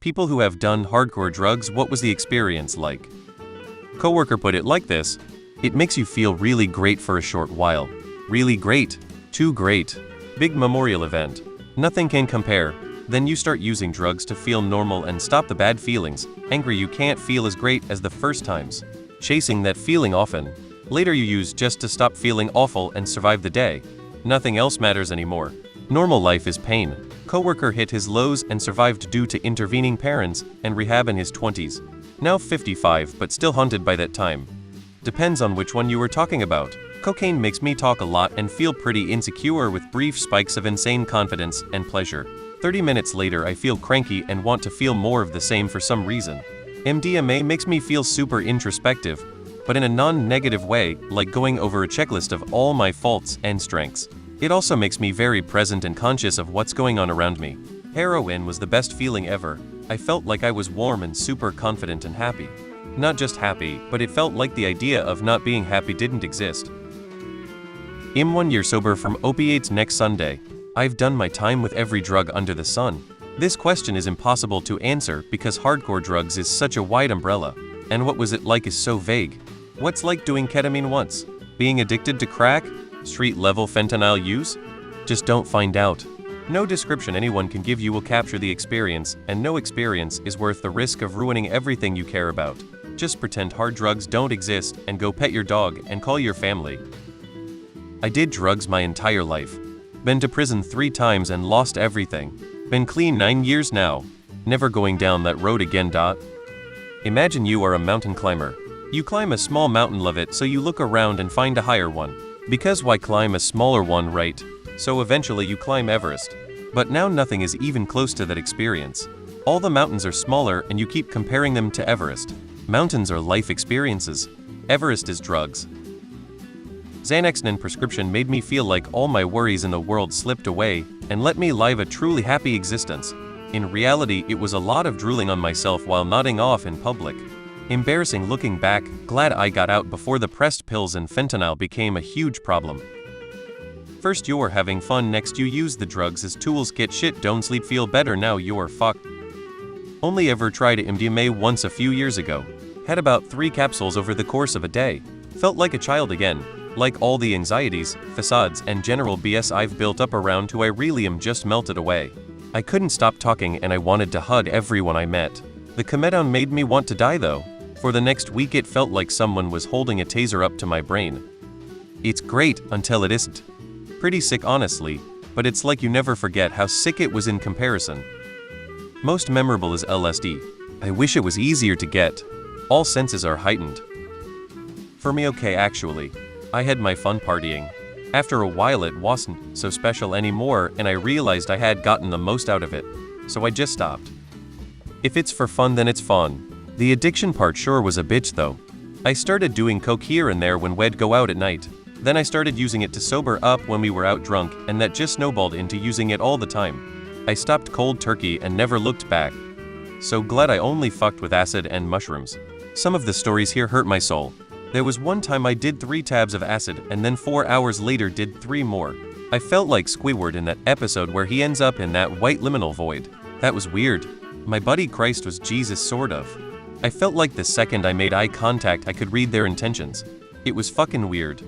People who have done hardcore drugs, what was the experience like? Coworker put it like this: it makes you feel really great for a short while. Really great. Too great. Big memorial event. Nothing can compare. Then you start using drugs to feel normal and stop the bad feelings. Angry, you can't feel as great as the first times. Chasing that feeling often. Later you use just to stop feeling awful and survive the day. Nothing else matters anymore. Normal life is pain. Coworker hit his lows and survived due to intervening parents and rehab in his 20s. Now 55, but still haunted by that time. Depends on which one you were talking about. Cocaine makes me talk a lot and feel pretty insecure with brief spikes of insane confidence and pleasure. 30 minutes later I feel cranky and want to feel more of the same for some reason. MDMA makes me feel super introspective, but in a non-negative way, like going over a checklist of all my faults and strengths. It also makes me very present and conscious of what's going on around me. Heroin was the best feeling ever. I felt like I was warm and super confident and happy. Not just happy, but it felt like the idea of not being happy didn't exist. I'm 1 year sober from opiates next Sunday. I've done my time with every drug under the sun. This question is impossible to answer because hardcore drugs is such a wide umbrella, and what was it like is so vague. What's like doing ketamine once? Being addicted to crack? Street-level fentanyl use? Just don't find out. No description anyone can give you will capture the experience, and no experience is worth the risk of ruining everything you care about. Just pretend hard drugs don't exist and go pet your dog and call your family. I did drugs my entire life. Been to prison 3 times and lost everything. Been clean 9 years now. Never going down that road again. Imagine you are a mountain climber. You climb a small mountain, love it, so you look around and find a higher one. Because why climb a smaller one, right? So eventually you climb Everest. But now nothing is even close to that experience. All the mountains are smaller and you keep comparing them to Everest. Mountains are life experiences. Everest is drugs. Xanax and prescription made me feel like all my worries in the world slipped away and let me live a truly happy existence. In reality, it was a lot of drooling on myself while nodding off in public. Embarrassing looking back, glad I got out before the pressed pills and fentanyl became a huge problem. First you're having fun, next you use the drugs as tools, get shit, don't sleep, feel better, now you're fucked. Only ever tried MDMA once a few years ago. Had about 3 capsules over the course of a day. Felt like a child again. Like all the anxieties, facades, and general BS I've built up around to I really am just melted away. I couldn't stop talking and I wanted to hug everyone I met. The Comedown made me want to die though. For the next week it felt like someone was holding a taser up to my brain. It's great until it isn't. Pretty sick honestly, but it's like you never forget how sick it was in comparison. Most memorable is LSD. I wish it was easier to get. All senses are heightened. For me, okay, actually. I had my fun partying. After a while it wasn't so special anymore and I realized I had gotten the most out of it, so I just stopped. If it's for fun then it's fun. The addiction part sure was a bitch though. I started doing coke here and there when we'd go out at night. Then I started using it to sober up when we were out drunk, and that just snowballed into using it all the time. I stopped cold turkey and never looked back. So glad I only fucked with acid and mushrooms. Some of the stories here hurt my soul. There was one time I did 3 tabs of acid and then 4 hours later did 3 more. I felt like Squidward in that episode where he ends up in that white liminal void. That was weird. My buddy Christ was Jesus, sort of. I felt like the second I made eye contact I could read their intentions. It was fucking weird.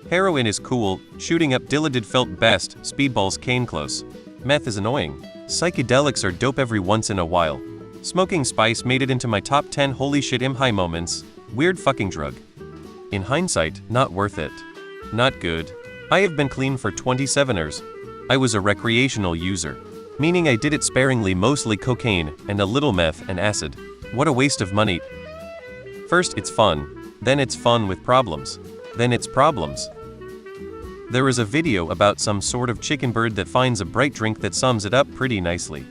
Heroin is cool, shooting up Dilaudid felt best, speedballs came close. Meth is annoying. Psychedelics are dope every once in a while. Smoking spice made it into my top 10 holy shit high moments. Weird fucking drug. In hindsight, not worth it. Not good. I have been clean for 27 years. I was a recreational user. Meaning I did it sparingly, mostly cocaine and a little meth and acid. What a waste of money. First it's fun, then it's fun with problems, then it's problems. There is a video about some sort of chicken bird that finds a bright drink that sums it up pretty nicely.